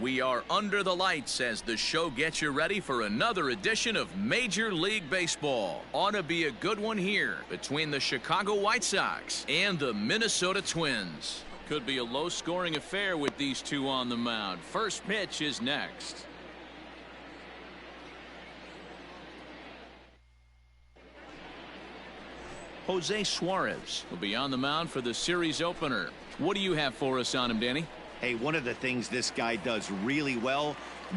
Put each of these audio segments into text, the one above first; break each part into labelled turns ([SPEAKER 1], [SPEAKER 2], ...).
[SPEAKER 1] We are under the lights as the show gets you ready for another edition of Major League Baseball. Ought to be a good one here between the Chicago White Sox and the Minnesota Twins. Could be a low-scoring affair with these two on the mound. First pitch is next. Jose Suarez will be on the mound for the series opener. What do you have for us on him, Danny?
[SPEAKER 2] Hey, one of the things this guy does really well,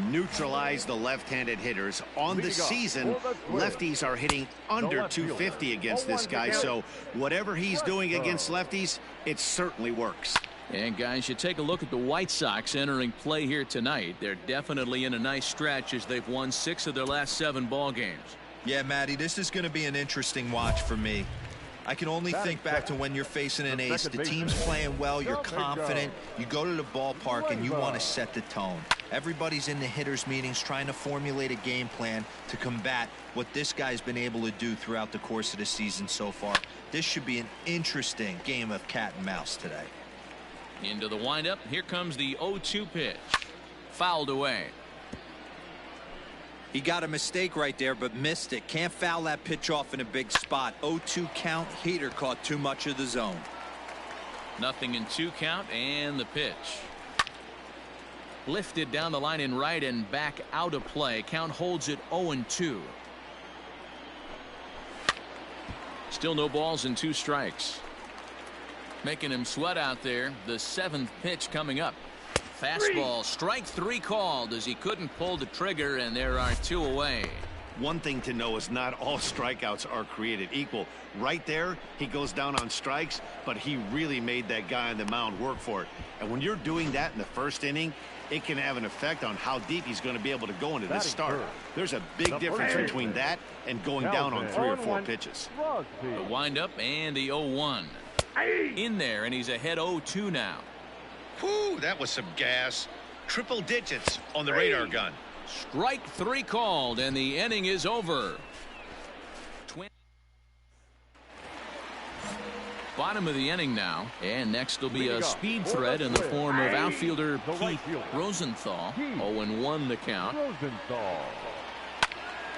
[SPEAKER 2] neutralize the left-handed hitters. On the season, lefties are hitting under 250 against this guy, so whatever he's doing against lefties, it certainly works.
[SPEAKER 1] And guys, you take a look at the White Sox entering play here tonight. They're definitely in a nice stretch as they've won 6 of their last 7 ball games.
[SPEAKER 3] Yeah, Matty, this is going to be an interesting watch for me. I can only think back to when you're facing an ace. The team's playing well, you're confident, you go to the ballpark and you want to set the tone. Everybody's in the hitters meetings trying to formulate a game plan to combat what this guy's been able to do throughout the course of the season so far. This should be an interesting game of cat and mouse today.
[SPEAKER 1] Into the windup, here comes the 0-2 pitch. Fouled away.
[SPEAKER 3] He got a mistake right there, but missed it. Can't foul that pitch off in a big spot. 0-2 count. Heater caught too much of the zone.
[SPEAKER 1] 0-2 count, and the pitch. Lifted down the line in right and back out of play. Count holds it 0-2. Still no balls and 2 strikes. Making him sweat out there. The 7th pitch coming up. Fastball, strike 3 called as he couldn't pull the trigger, and there are 2 away.
[SPEAKER 2] One thing to know is not all strikeouts are created equal. Right there, he goes down on strikes, but he really made that guy on the mound work for it. And when you're doing that in the first inning, it can have an effect on how deep he's going to be able to go into this start. There's a big difference between that and going down on 3 or 4 pitches.
[SPEAKER 1] The windup and the 0-1. In there, and he's ahead 0-2 now.
[SPEAKER 2] Whew, that was some gas. Triple digits on the radar gun.
[SPEAKER 1] Strike 3 called, and the inning is over. Bottom of the inning now, and next will be a speed threat in the form of outfielder Pete Rosenthal. 0-1 the count.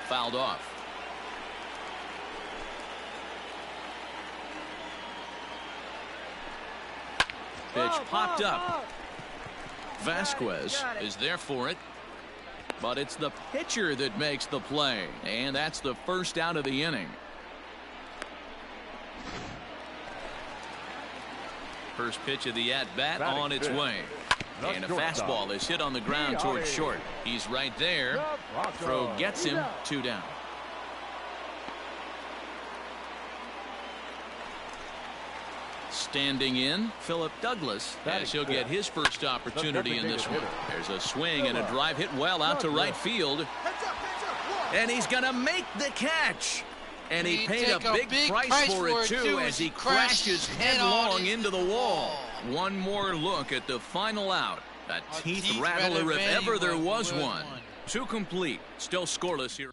[SPEAKER 1] Fouled off. Pitch popped up. Vasquez is there for it, but it's the pitcher that makes the play, and that's the first out of the inning. First pitch of the at-bat on its way, and a fastball is hit on the ground towards short. He's right there. Throw gets him 2 down. Standing in, Philip Douglas, as he'll get his first opportunity in this one. There's a swing and a drive hit well out to right field. And he's going to make the catch. And he paid a big price for it, too, as he crashes headlong into the wall. One more look at the final out. A teeth rattler if ever there was one. 2 complete. Still scoreless here.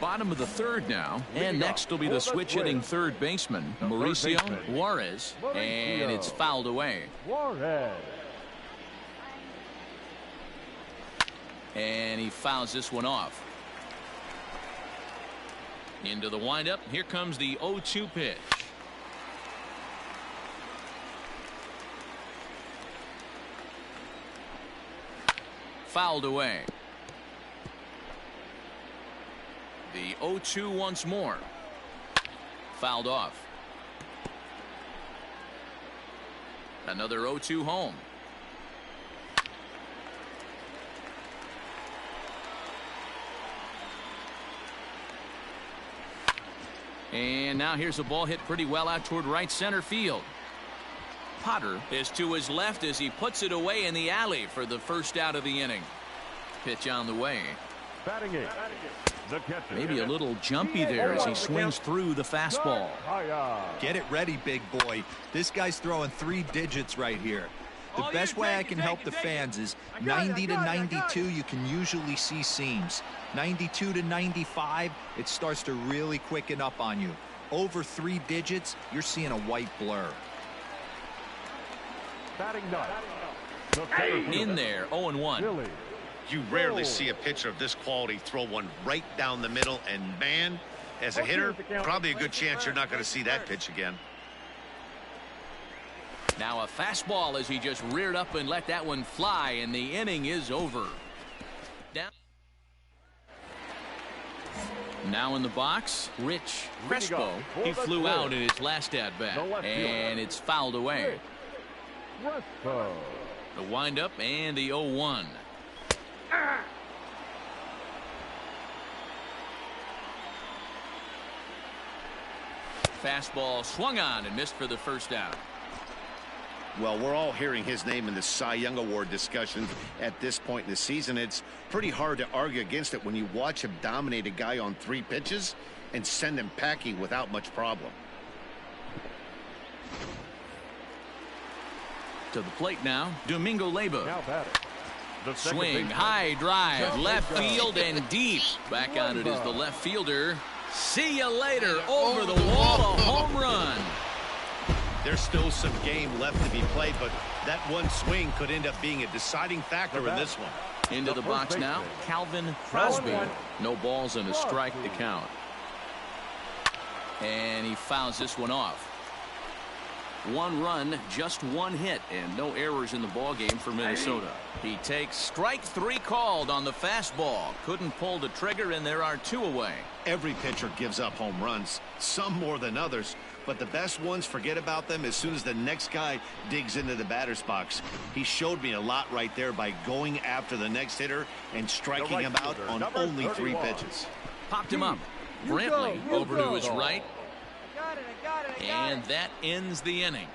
[SPEAKER 1] Bottom of the 3rd now, and next will be the switch-hitting third baseman, Mauricio Juarez, and it's fouled away. And he fouls this one off. Into the windup, here comes the 0-2 pitch. Fouled away. The 0-2 once more. Fouled off. Another 0-2 home. And now here's a ball hit pretty well out toward right center field. Potter is to his left as he puts it away in the alley for the first out of the inning. Pitch on the way.
[SPEAKER 4] Batting it.
[SPEAKER 1] Maybe a little jumpy there as he swings through the fastball.
[SPEAKER 3] Get it ready, big boy. This guy's throwing 3 digits right here. The best way I can help the fans is 90 to 92, you can usually see seams. 92 to 95, it starts to really quicken up on you. Over 3 digits, you're seeing a white blur.
[SPEAKER 4] Batting ninth,
[SPEAKER 1] In there, 0-1.
[SPEAKER 2] You rarely see a pitcher of this quality throw one right down the middle, and man, as a hitter, probably a good chance you're not going to see that pitch again.
[SPEAKER 1] Now a fastball as he just reared up and let that one fly, and the inning is over. Down. Now in the box, Rich Crespo. He flew out in his last at-bat, and it's fouled away. The windup and the 0-1. Fastball swung on and missed for the first out.
[SPEAKER 2] Well, we're all hearing his name in the Cy Young Award discussions at this point in the season. It's pretty hard to argue against it when you watch him dominate a guy on 3 pitches and send him packing without much problem.
[SPEAKER 1] To the plate now, Domingo Leyba. Swing, high drive, left field and deep. Back on it is the left fielder. See you later. Over the wall, a home run.
[SPEAKER 2] There's still some game left to be played, but that one swing could end up being a deciding factor in this one.
[SPEAKER 1] Into the box now, Calvin Crosby. No balls and a strike to count. And he fouls this one off. 1 run, just 1 hit, and no errors in the ballgame for Minnesota. He takes strike 3 called on the fastball. Couldn't pull the trigger, and there are 2 away.
[SPEAKER 2] Every pitcher gives up home runs, some more than others, but the best ones forget about them as soon as the next guy digs into the batter's box. He showed me a lot right there by going after the next hitter and striking him out on only 3 pitches.
[SPEAKER 1] Popped him up. Brantley over to his right. And that ends the inning.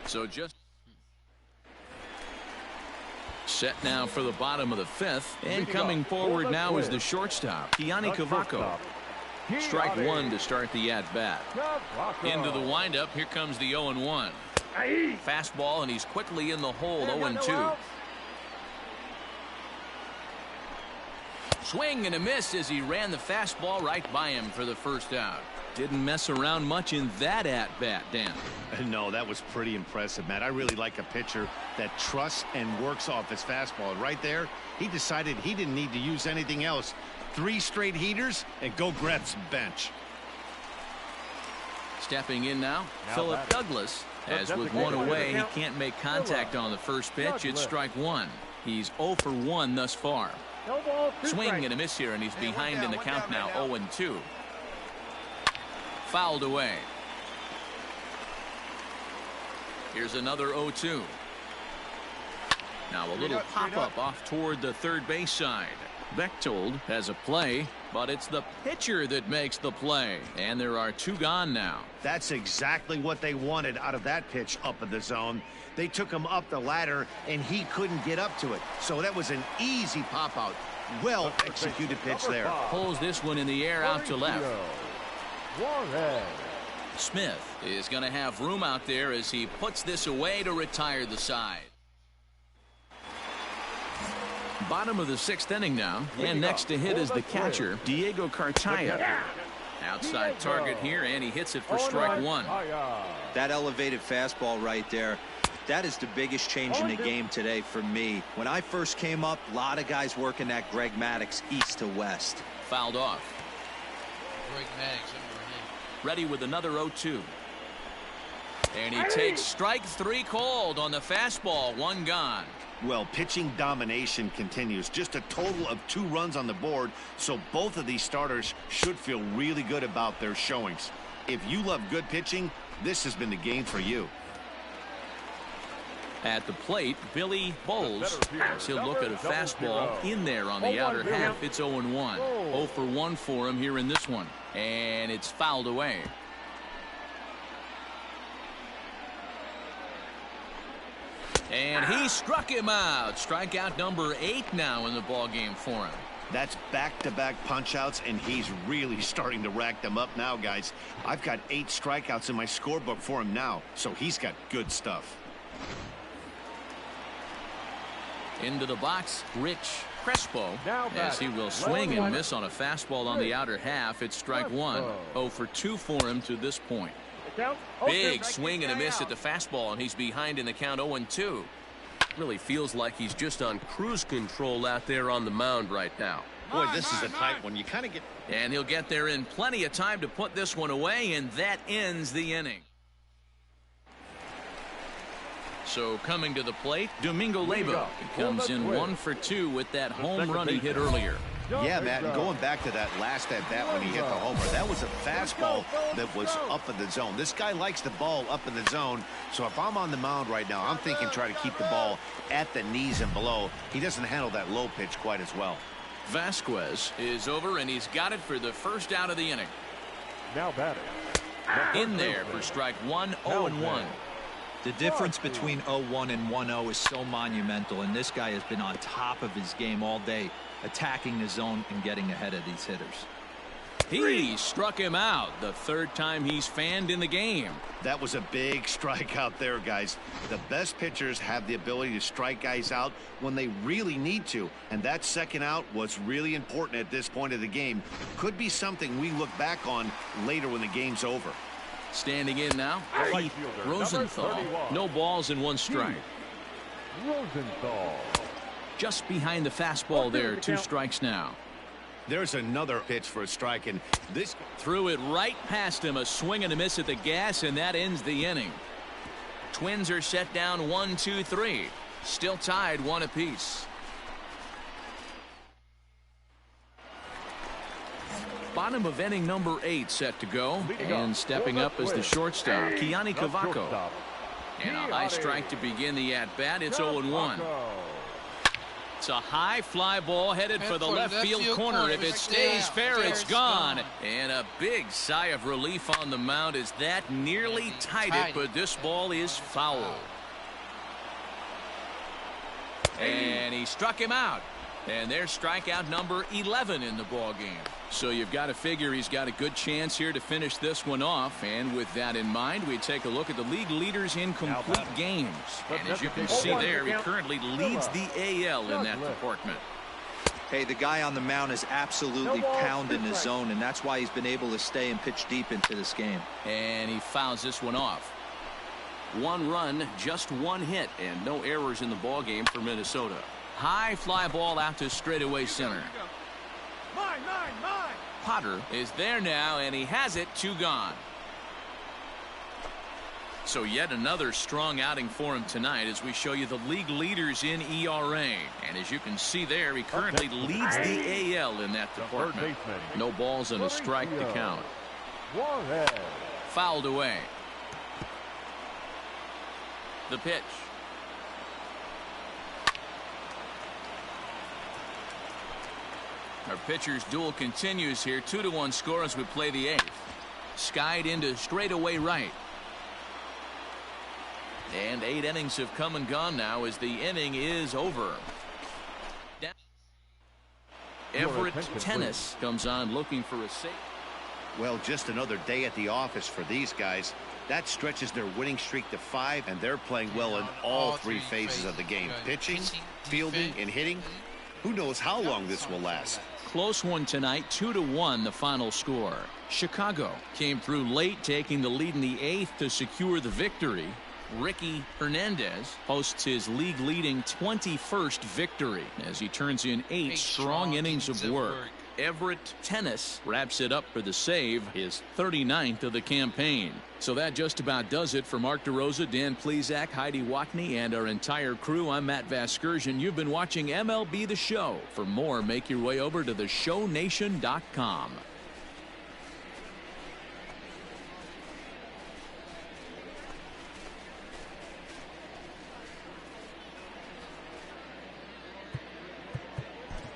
[SPEAKER 1] So just set now for the bottom of the 5th. And coming forward now is the shortstop, Keoni Cavaco. Strike 1 to start the at-bat. Into the windup, here comes the 0-1. Fastball, and he's quickly in the hole, 0-2. Swing and a miss as he ran the fastball right by him for the first out. Didn't mess around much in that at-bat, Dan.
[SPEAKER 2] No, that was pretty impressive, Matt. I really like a pitcher that trusts and works off his fastball. Right there, he decided he didn't need to use anything else. 3 straight heaters and go grab some bench.
[SPEAKER 1] Stepping in now, Philip Douglas. As with 1 away, he can't make contact on the first pitch. It's strike 1. He's 0 for 1 thus far. Swing and a miss here, and he's behind in the count now, 0-2. Fouled away. Here's another 0-2. Now a little pop-up off toward the third base side. Bechtold has a play, but it's the pitcher that makes the play. And there are 2 gone now.
[SPEAKER 2] That's exactly what they wanted out of that pitch up in the zone. They took him up the ladder, and he couldn't get up to it. So that was an easy pop-out. Well executed pitch there.
[SPEAKER 1] Pulls this one in the air out to left. Smith is going to have room out there as he puts this away to retire the side. Bottom of the 6th inning now, and next to hit is the catcher, Diego Cartaya. Outside target here, and he hits it for strike 1.
[SPEAKER 3] That elevated fastball right there, that is the biggest change in the game today for me. When I first came up, a lot of guys working that Greg Maddux east to west.
[SPEAKER 1] Fouled off. Greg Maddux. Ready with another 0-2. And he takes strike 3 called on the fastball. 1 gone.
[SPEAKER 2] Well, pitching domination continues. Just a total of 2 runs on the board, so both of these starters should feel really good about their showings. If you love good pitching, this has been the game for you.
[SPEAKER 1] At the plate, Billy Bowles. He'll look at a fastball in there on the outer half. It's 0-1. 0 for 1 for him here in this one. And it's fouled away. And he struck him out. Strikeout number 8 now in the ballgame for him.
[SPEAKER 2] That's back-to-back punch-outs, and he's really starting to rack them up now, guys. I've got 8 strikeouts in my scorebook for him now, so he's got good stuff.
[SPEAKER 1] Into the box, Rich Crespo, as he will swing and miss on a fastball on the outer half. It's strike 1. 0 for 2 for him to this point. Big swing and a miss at the fastball, and he's behind in the count 0-2.
[SPEAKER 4] Really feels like he's just on cruise control out there on the mound right now.
[SPEAKER 2] Boy, this is a tight one. You kind of get...
[SPEAKER 1] And he'll get there in plenty of time to put this one away, and that ends the inning. So coming to the plate, Domingo Leyba. He comes in 1 for 2 with that home run he hit earlier.
[SPEAKER 2] Yeah, Matt, and going back to that last at-bat when he hit the homer, that was a fastball that was up in the zone. This guy likes the ball up in the zone, so if I'm on the mound right now, I'm thinking try to keep the ball at the knees and below. He doesn't handle that low pitch quite as well.
[SPEAKER 1] Vasquez is over, and he's got it for the first out of the inning.
[SPEAKER 5] Now batting.
[SPEAKER 1] In there for strike 1, 0-1.
[SPEAKER 3] The difference between 0-1 and 1-0 is so monumental, and this guy has been on top of his game all day, attacking the zone and getting ahead of these hitters.
[SPEAKER 1] He struck him out the third time he's fanned in the game.
[SPEAKER 2] That was a big strikeout there, guys. The best pitchers have the ability to strike guys out when they really need to, and that second out was really important at this point of the game. Could be something we look back on later when the game's over.
[SPEAKER 1] Standing in now, Keith Rosenthal. No balls and 1 strike.
[SPEAKER 5] Rosenthal.
[SPEAKER 1] Just behind the fastball there, 2 strikes now.
[SPEAKER 2] There's another pitch for a strike, and this
[SPEAKER 1] threw it right past him. A swing and a miss at the gas, and that ends the inning. Twins are set down 1-2-3. Still tied 1 apiece. Bottom of inning number 8 set to go, and stepping up as the shortstop, Keoni Cavaco. And a high strike to begin the at-bat. It's 0-1. It's a high fly ball headed for the left field corner. If it stays fair, it's gone. And a big sigh of relief on the mound as that nearly tied it, but this ball is foul. And he struck him out. And there's strikeout number 11 in the ball game. So you've got to figure he's got a good chance here to finish this one off. And with that in mind, we take a look at the league leaders in complete games. And as you can see there, he currently leads the AL in that department.
[SPEAKER 3] Hey, the guy on the mound is absolutely pounding the zone, and that's why he's been able to stay and pitch deep into this game.
[SPEAKER 1] And he fouls this one off. 1 run, just 1 hit, and no errors in the ball game for Minnesota. High fly ball out to straightaway center. Potter is there now, and he has it. 2 gone. So yet another strong outing for him tonight as we show you the league leaders in ERA. And as you can see there, he currently leads the AL in that department. No balls and a strike to count. Fouled away. The pitch. Our pitcher's duel continues here. 2-1 score as we play the 8th. Skied into straightaway right. And 8 innings have come and gone now as the inning is over. Everett Tennis comes on looking for a save.
[SPEAKER 2] Well, just another day at the office for these guys. That stretches their winning streak to 5, and they're playing well in all 3 phases of the game. Pitching, fielding, and hitting. Who knows how long this will last.
[SPEAKER 1] Close one tonight, 2-1 the final score. Chicago came through late, taking the lead in the 8th to secure the victory. Ricky Hernandez posts his league-leading 21st victory as he turns in 8 strong innings of work. Everett Tennis wraps it up for the save, his 39th of the campaign. So that just about does it for Mark DeRosa, Dan Plesac, Heidi Watney, and our entire crew. I'm Matt Vasgersian. You've been watching MLB The Show. For more, make your way over to theshownation.com.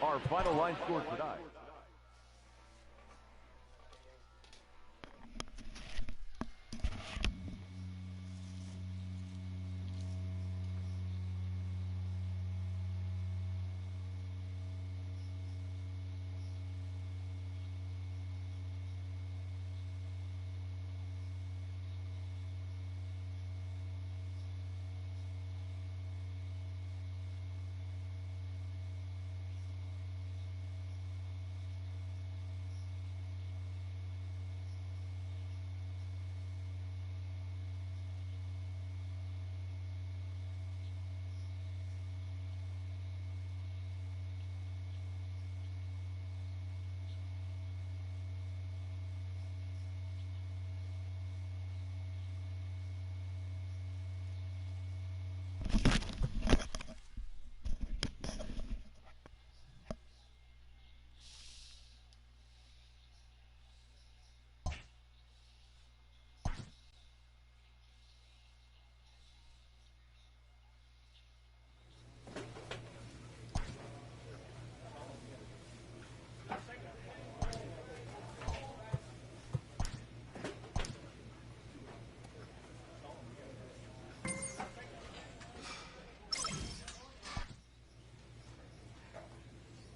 [SPEAKER 5] Our final line score tonight.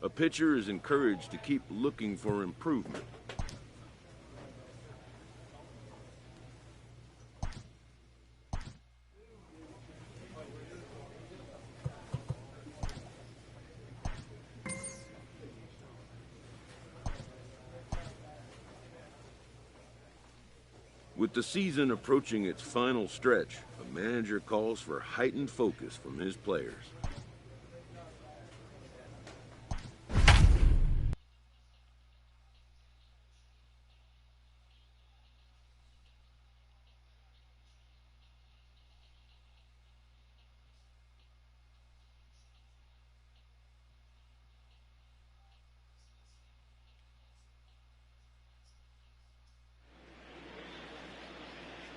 [SPEAKER 6] A pitcher is encouraged to keep looking for improvement. With the season approaching its final stretch, a manager calls for heightened focus from his players.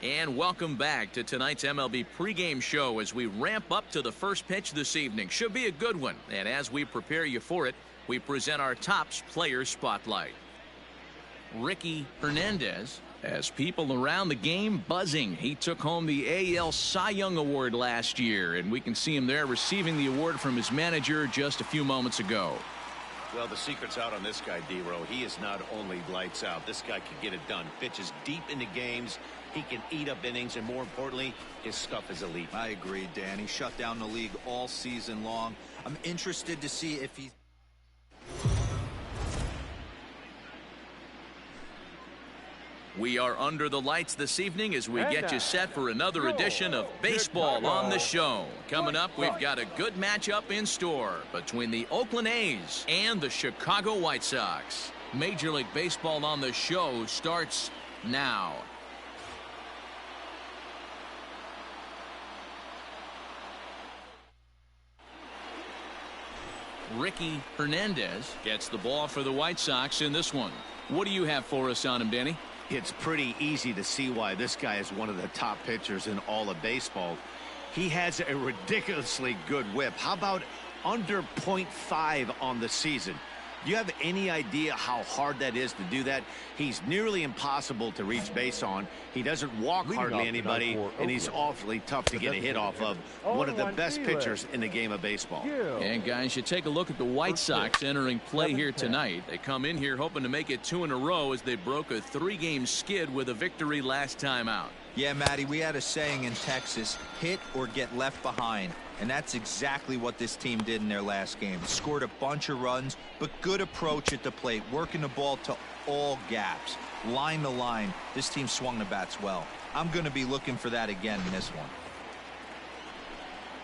[SPEAKER 1] And welcome back to tonight's MLB pregame show as we ramp up to the first pitch this evening. Should be a good one. And as we prepare you for it, we present our Topps Player Spotlight. Ricky Hernandez has people around the game buzzing. He took home the AL Cy Young Award last year, and we can see him there receiving the award from his manager just a few moments ago.
[SPEAKER 2] Well, the secret's out on this guy, D-Row. He is not only lights out. This guy can get it done. Pitches deep into games. He can eat up innings, and more importantly, his stuff is elite.
[SPEAKER 3] I agree, Dan. He shut down the league all season long. I'm interested to see if he's...
[SPEAKER 1] We are under the lights this evening as we get you set for another edition of Baseball on the Show. Coming up, we've got a good matchup in store between the Oakland A's and the Chicago White Sox. Major League Baseball on the Show starts now. Ricky Hernandez gets the ball for the White Sox in this one. What do you have for us on him, Danny?
[SPEAKER 2] It's pretty easy to see why this guy is one of the top pitchers in all of baseball. He has a ridiculously good whip. How about under .5 on the season? Do you have any idea how hard that is to do that? He's nearly impossible to reach base on. He doesn't walk hardly anybody, and he's awfully tough to get a hit off of. One of the best pitchers in the game of baseball.
[SPEAKER 1] And guys, you take a look at the White Sox entering play here tonight. They come in here hoping to make it 2 in a row as they broke a 3-game skid with a victory last time out.
[SPEAKER 3] Yeah, Matty, we had a saying in Texas, hit or get left behind. And that's exactly what this team did in their last game. Scored a bunch of runs, but good approach at the plate, working the ball to all gaps. Line to line, this team swung the bats well. I'm going to be looking for that again in this one.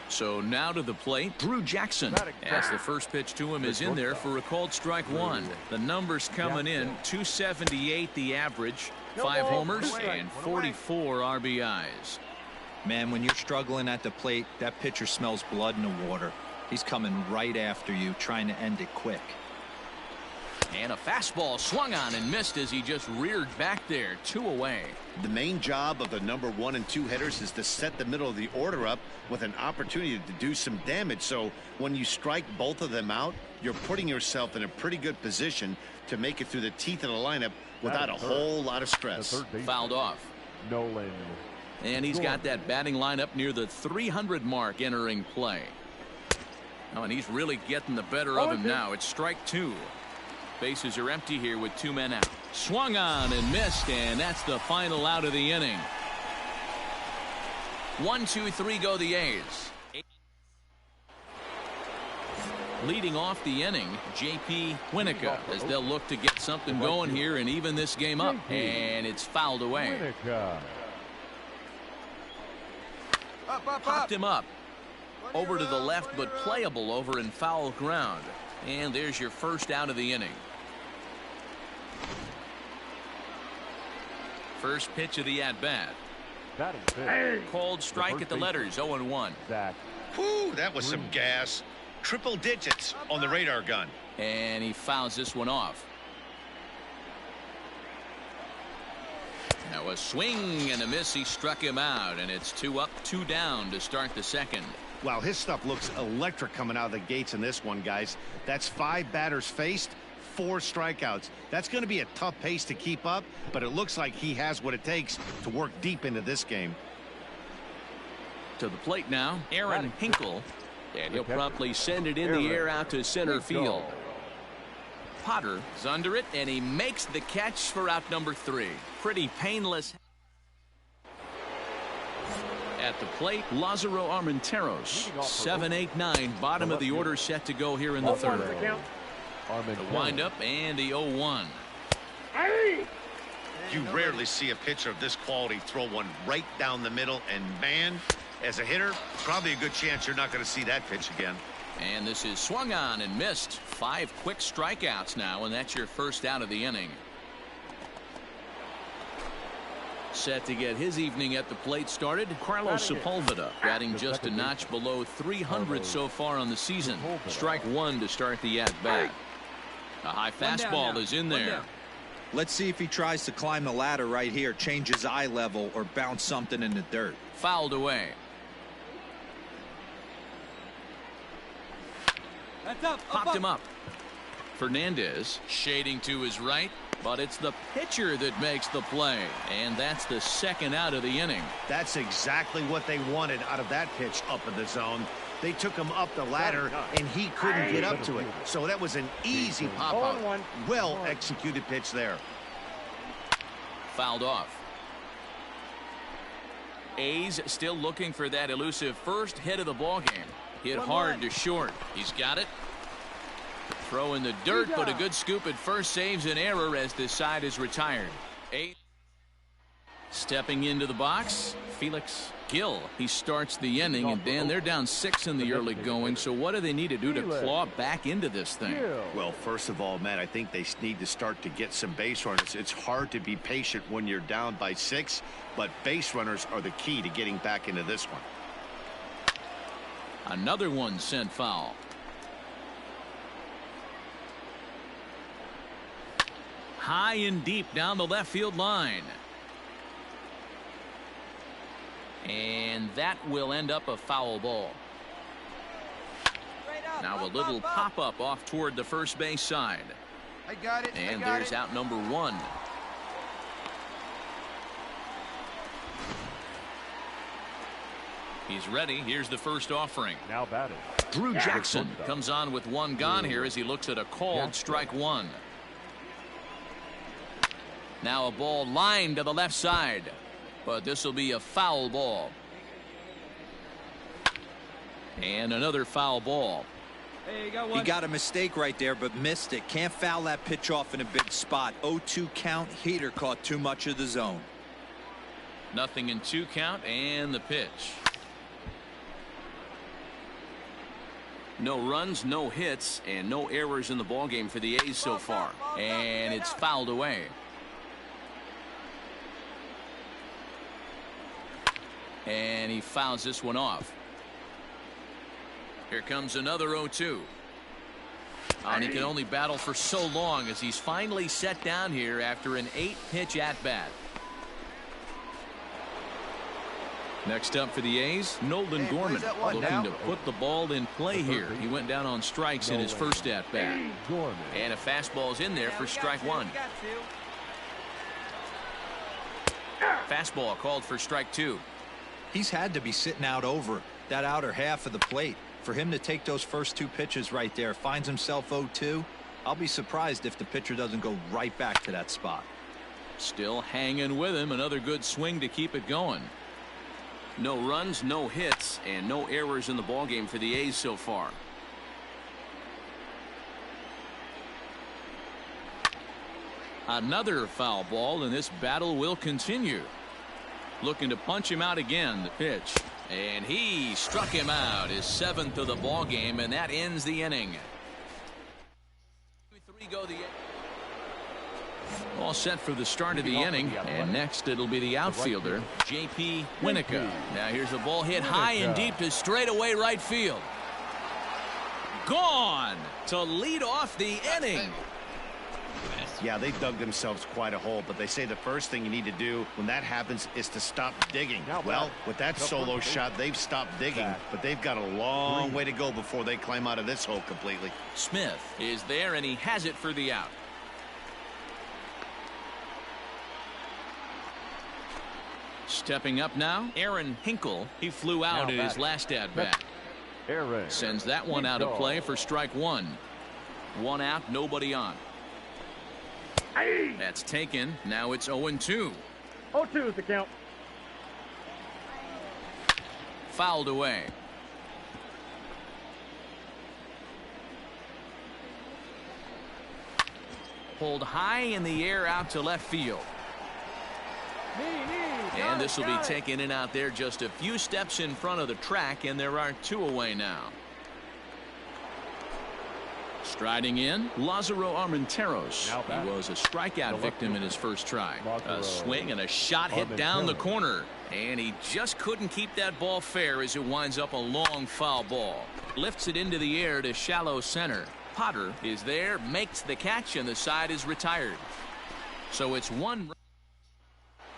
[SPEAKER 1] So now to the plate, Drew Jackson. As the first pitch to him is in there for a called strike one. The numbers coming in, 278 the average, 5 homers and 44 RBIs.
[SPEAKER 3] Man, when you're struggling at the plate, that pitcher smells blood in the water. He's coming right after you, trying to end it quick.
[SPEAKER 1] And a fastball swung on and missed as he just reared back there, 2 away.
[SPEAKER 2] The main job of the number 1 and 2 hitters is to set the middle of the order up with an opportunity to do some damage. So when you strike both of them out, you're putting yourself in a pretty good position to make it through the teeth of the lineup without a whole lot of stress.
[SPEAKER 1] Fouled off.
[SPEAKER 5] Nolan.
[SPEAKER 1] And he's got that batting lineup near the 300 mark entering play. Oh, and he's really getting the better of him now. It's strike 2. Bases are empty here with 2 men out. Swung on and missed, and that's the final out of the inning. 1, 2, 3 go the A's. Leading off the inning, J.P. Winnica, as they'll look to get something going here and even this game up. And it's fouled away. Popped him up. Over to the left, but playable over in foul ground. And there's your first out of the inning. First pitch of the at-bat. Called strike at the letters, 0-1.
[SPEAKER 2] Whew, that was some gas. Triple digits on the radar gun.
[SPEAKER 1] And he fouls this one off. Now a swing and a miss. He struck him out, and it's 2 up, 2 down to start the second.
[SPEAKER 2] Wow, his stuff looks electric coming out of the gates in this one, guys. That's 5 batters faced, 4 strikeouts. That's going to be a tough pace to keep up, but it looks like he has what it takes to work deep into this game.
[SPEAKER 1] To the plate now, Aaron Hinkle, and he'll promptly send it in the air out to center field. Potter is under it, and he makes the catch for out number 3. Pretty painless. At the plate, Lázaro Armenteros, 7-8-9, bottom of the order, set to go here in the third. The windup and the 0-1.
[SPEAKER 2] You rarely see a pitcher of this quality throw one right down the middle, and man, as a hitter, probably a good chance you're not going to see that pitch again.
[SPEAKER 1] And this is swung on and missed. 5 quick strikeouts now, and that's your first out of the inning. Set to get his evening at the plate started, Carlos Sepulveda, batting just a notch below 300 so far on the season. Strike 1 to start the at-bat. A high fastball is in there.
[SPEAKER 3] Let's see if he tries to climb the ladder right here, change his eye level, or bounce something in the dirt.
[SPEAKER 1] Fouled away. Popped him up. Fernandez shading to his right, but it's the pitcher that makes the play, and that's the second out of the inning.
[SPEAKER 2] That's exactly what they wanted out of that pitch up in the zone. They took him up the ladder, and he couldn't get up to it. So that was an easy pop-out. Well executed pitch there.
[SPEAKER 1] Fouled off. A's still looking for that elusive first hit of the ballgame. Hit hard to short. He's got it. Throw in the dirt, but a good scoop at first saves an error as this side is retired. A's stepping into the box, Felix Gil. He starts the inning, and Dan, they're down 6 in the early going, so what do they need to do to claw back into this thing?
[SPEAKER 2] Well, first of all, Matt, I think they need to start to get some base runners. It's hard to be patient when you're down by 6, but base runners are the key to getting back into this one.
[SPEAKER 1] Another one sent foul. High and deep down the left field line. And that will end up a foul ball. Now a little pop-up off toward the first base side.
[SPEAKER 7] I got it.
[SPEAKER 1] And there's out number 1. He's ready. Here's the first offering.
[SPEAKER 5] Now batting,
[SPEAKER 1] Drew Jackson comes on with 1 gone here as he looks at a called strike 1. Now a ball lined to the left side, but this will be a foul ball. And another foul ball.
[SPEAKER 3] He got a mistake right there, but missed it. Can't foul that pitch off in a big spot. 0-2 count. Heater caught too much of the zone.
[SPEAKER 1] Nothing in 2 count, and the pitch. No runs, no hits, and no errors in the ballgame for the A's so far. And it's fouled away. And he fouls this one off. Here comes another 0-2. And he can only battle for so long as he's finally set down here after an 8-pitch at-bat. Next up for the A's, Nolan Gorman, looking to put the ball in play here. He went down on strikes in his first at-bat. And a fastball's in there for strike 1. Fastball called for strike 2.
[SPEAKER 3] He's had to be sitting out over that outer half of the plate. For him to take those first 2 pitches right there, finds himself 0-2. I'll be surprised if the pitcher doesn't go right back to that spot.
[SPEAKER 1] Still hanging with him. Another good swing to keep it going. No runs, no hits, and no errors in the ballgame for the A's so far. Another foul ball, and this battle will continue. Looking to punch him out again. The pitch, and he struck him out. His 7th of the ball game, and that ends the inning. All set for the start of the inning, and next it'll be the outfielder, J.P. Winnica. Now here's the ball hit high and deep to straightaway right field. Gone to lead off the inning.
[SPEAKER 2] Yeah, they dug themselves quite a hole, but they say the first thing you need to do when that happens is to stop digging. Well, with that solo shot, they've stopped digging, but they've got a long way to go before they climb out of this hole completely.
[SPEAKER 1] Smith is there, and he has it for the out. Stepping up now, Aaron Hinkle. He flew out at his last at-bat. Sends that one out of play for strike 1. 1 out, nobody on. That's taken. Now it's 0-2.
[SPEAKER 5] 0-2 is the count.
[SPEAKER 1] Fouled away. Pulled high in the air out to left field. And this will be taken in out there just a few steps in front of the track, and there are 2 away now. Striding in, Lázaro Armenteros. He was a strikeout victim in his first try. A swing and a shot hit down the corner, and he just couldn't keep that ball fair as it winds up a long foul ball. Lifts it into the air to shallow center. Potter is there, makes the catch, and the side is retired. So it's 1.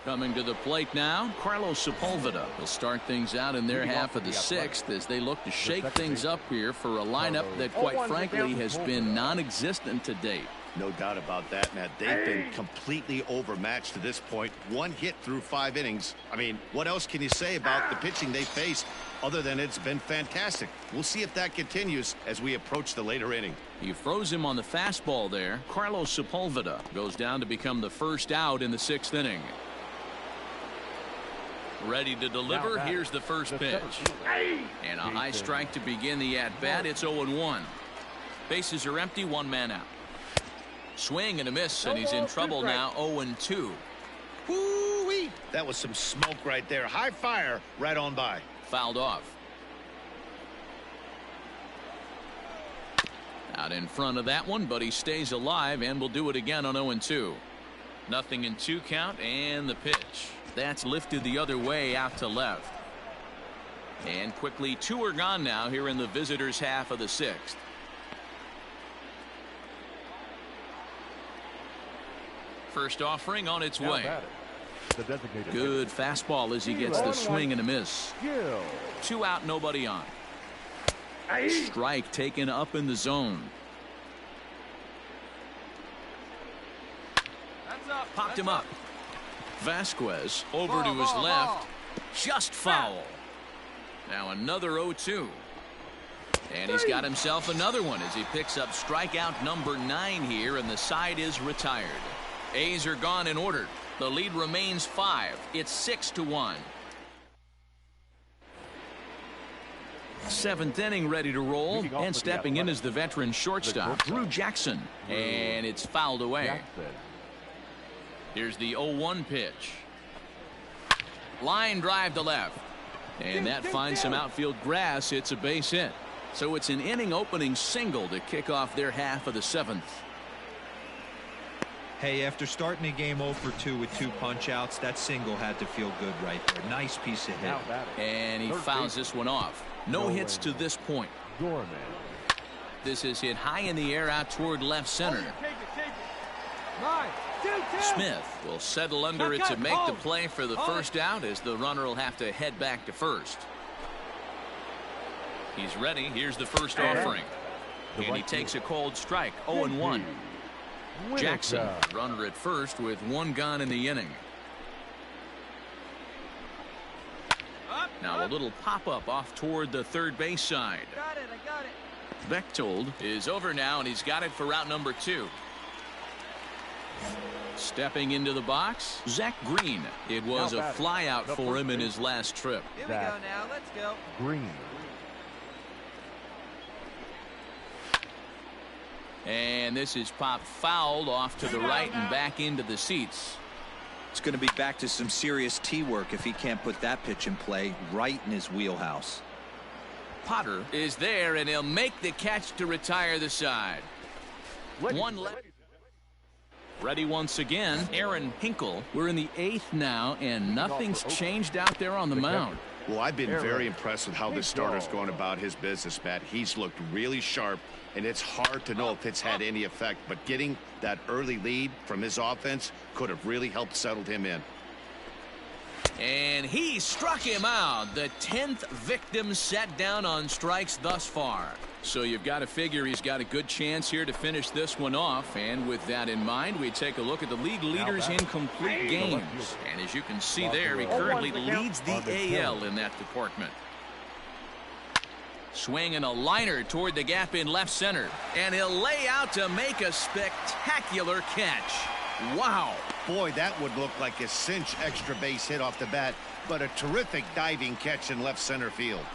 [SPEAKER 1] Coming to the plate now, Carlos Sepulveda will start things out in their half of the 6th as they look to shake things up here for a lineup that, quite frankly, has been non-existent to date.
[SPEAKER 2] No doubt about that, Matt. They've been completely overmatched to this point. 1 hit through 5 innings. I mean, what else can you say about the pitching they faced other than it's been fantastic? We'll see if that continues as we approach the later inning.
[SPEAKER 1] He froze him on the fastball there. Carlos Sepulveda goes down to become the first out in the 6th inning. Ready to deliver. Here's the first pitch. And a high strike to begin the at-bat. It's 0-1. Bases are empty, 1 man out. Swing and a miss, and he's in trouble now. 0-2.
[SPEAKER 2] Woo-wee! That was some smoke right there. High fire right on by.
[SPEAKER 1] Fouled off. Out in front of that one, but he stays alive and will do it again on 0-2. Nothing in 2 count, and the pitch. That's lifted the other way out to left. And quickly 2 are gone now here in the visitors' half of the 6th. First offering on its way. Good fastball as he gets the swing and a miss. 2 out, nobody on. Strike taken up in the zone. Popped him up. Vasquez over to his left. Just foul. Now another 0-2. And he's got himself another one as he picks up strikeout number 9 here, and the side is retired. A's are gone in order. The lead remains 5. It's 6-1. 7th inning ready to roll, and stepping in is the veteran shortstop, Drew Jackson. And it's fouled away. Here's the 0-1 pitch. Line drive to left. And that finds some outfield grass. It's a base hit. So it's an inning opening single to kick off their half of the 7th.
[SPEAKER 3] Hey, after starting a game 0-2 with 2 punch-outs, that single had to feel good right there. Nice piece of hit.
[SPEAKER 1] And he fouls this one off. No hits to this point. This is hit high in the air out toward left center. Smith will settle under it to make the play for the first out, as the runner will have to head back to first. He's ready. Here's the first offering. And he takes a cold strike. 0-1. Jackson, runner at first with 1 gone in the inning. Now a little pop-up off toward the third base side.
[SPEAKER 7] I got it.
[SPEAKER 1] Bechtold is over now, and he's got it for route number 2. Stepping into the box, Zach Green. It was a fly out for him in his last trip.
[SPEAKER 7] Here we go now. Let's go.
[SPEAKER 5] Green.
[SPEAKER 1] And this is popped fouled off to the right and back into the seats.
[SPEAKER 3] It's going to be back to some serious tee work if he can't put that pitch in play right in his wheelhouse.
[SPEAKER 1] Potter is there, and he'll make the catch to retire the side. One left. Ready once again, Aaron Hinkle. We're in the 8th now, and nothing's changed out there on the mound.
[SPEAKER 2] Well, I've been very impressed with how this starter's going about his business, Matt. He's looked really sharp, and it's hard to know if it's had any effect, but getting that early lead from his offense could have really helped settle him in.
[SPEAKER 1] And he struck him out. The 10th victim set down on strikes thus far. So you've got to figure he's got a good chance here to finish this one off. And with that in mind, we take a look at the league leaders in complete games. And as you can see there, he currently leads the AL in that department. Swing and a liner toward the gap in left center. And he'll lay out to make a spectacular catch. Wow.
[SPEAKER 2] Boy, that would look like a cinch extra base hit off the bat, but a terrific diving catch in left center field.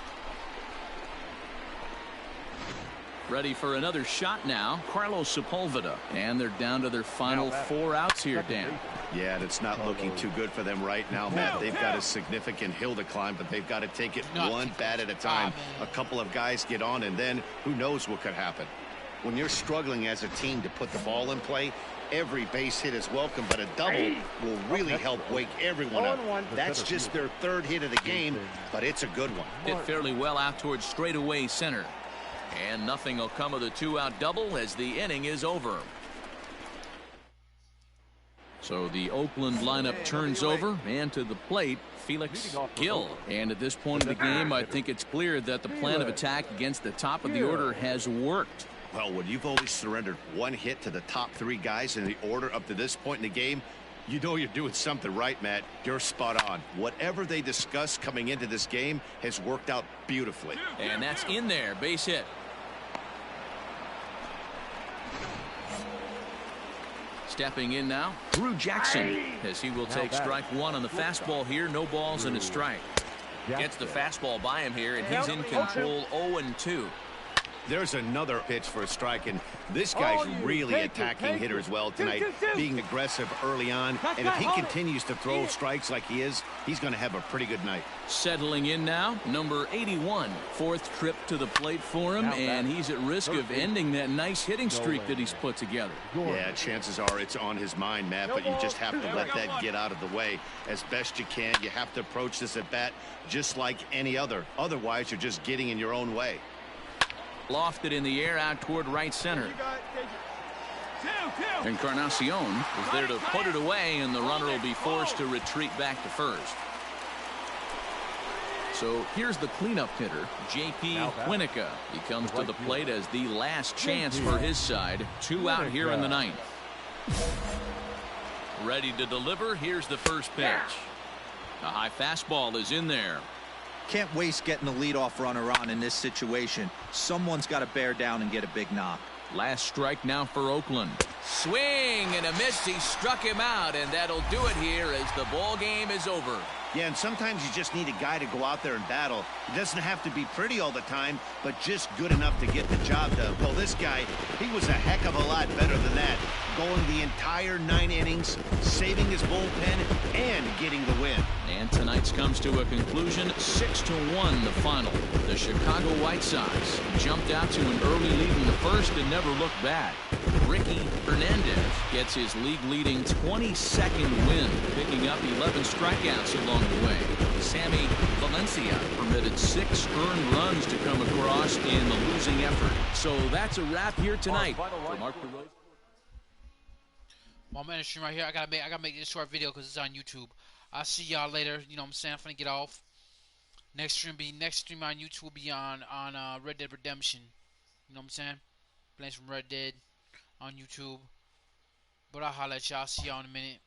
[SPEAKER 1] Ready for another shot now, Carlos Sepulveda. And they're down to their final 4 outs here, Dan.
[SPEAKER 2] Yeah, it's not looking too good for them right now, Matt. They've got a significant hill to climb, but they've got to take it one bat at a time. A couple of guys get on, and then who knows what could happen. When you're struggling as a team to put the ball in play, every base hit is welcome, but a double will really help wake everyone up. That's just their 3rd hit of the game, but it's a good one.
[SPEAKER 1] Hit fairly well out towards straightaway center. And nothing will come of the 2-out double as the inning is over. So the Oakland lineup turns over, and to the plate, Felix Gil. And at this point of the game, I think it's clear that the plan of attack against the top of the order has worked.
[SPEAKER 2] Well, when you've only surrendered 1 hit to the top 3 guys in the order up to this point in the game, you know you're doing something right, Matt. You're spot on. Whatever they discussed coming into this game has worked out beautifully.
[SPEAKER 1] And that's in there, base hit. Stepping in now, Drew Jackson, as he will take strike 1 on the fastball here. No balls and a strike. Gets the fastball by him here, and he's in control 0-2.
[SPEAKER 2] There's another pitch for a strike, and this guy's really attacking hitters well tonight, being aggressive early on, and if he continues to throw strikes like he is, he's going to have a pretty good night.
[SPEAKER 1] Settling in now, number 81, 4th trip to the plate for him, and he's at risk of ending that nice hitting streak that he's put together.
[SPEAKER 2] Yeah, chances are it's on his mind, Matt, but you just have to let that get out of the way as best you can. You have to approach this at bat just like any other. Otherwise, you're just getting in your own way.
[SPEAKER 1] Lofted in the air out toward right center. Encarnacion is there to put it away, and the runner will be forced to retreat back to first. So here's the cleanup hitter, J.P. Winica. He comes to the plate as the last chance for his side. 2 out here in the 9th. Ready to deliver. Here's the first pitch. A high fastball is in there.
[SPEAKER 3] Can't waste getting the leadoff runner on in this situation. Someone's got to bear down and get a big knock.
[SPEAKER 1] Last strike now for Oakland. Swing and a miss. He struck him out, and that'll do it here as the ball game is over.
[SPEAKER 2] Yeah, and sometimes you just need a guy to go out there and battle. It doesn't have to be pretty all the time, but just good enough to get the job done. Well, this guy, he was a heck of a lot better than that. Going the entire 9 innings, saving his bullpen, and getting the win.
[SPEAKER 1] And tonight's comes to a conclusion, 6-1 the final. The Chicago White Sox jumped out to an early lead in the first and never looked back. Ricky Hernandez gets his league-leading 22nd win, picking up 11 strikeouts along the way. Sammy Valencia permitted 6 earned runs to come across in the losing effort. So that's a wrap here tonight. For Mark DeRosa.
[SPEAKER 8] Well, I'm in the stream right here. I gotta make this short video because it's on YouTube. I'll see y'all later. You know what I'm saying? I'm finna get off. Next stream on YouTube will be on Red Dead Redemption. You know what I'm saying? Playing some Red Dead on YouTube. But I'll holler at y'all. See y'all in a minute.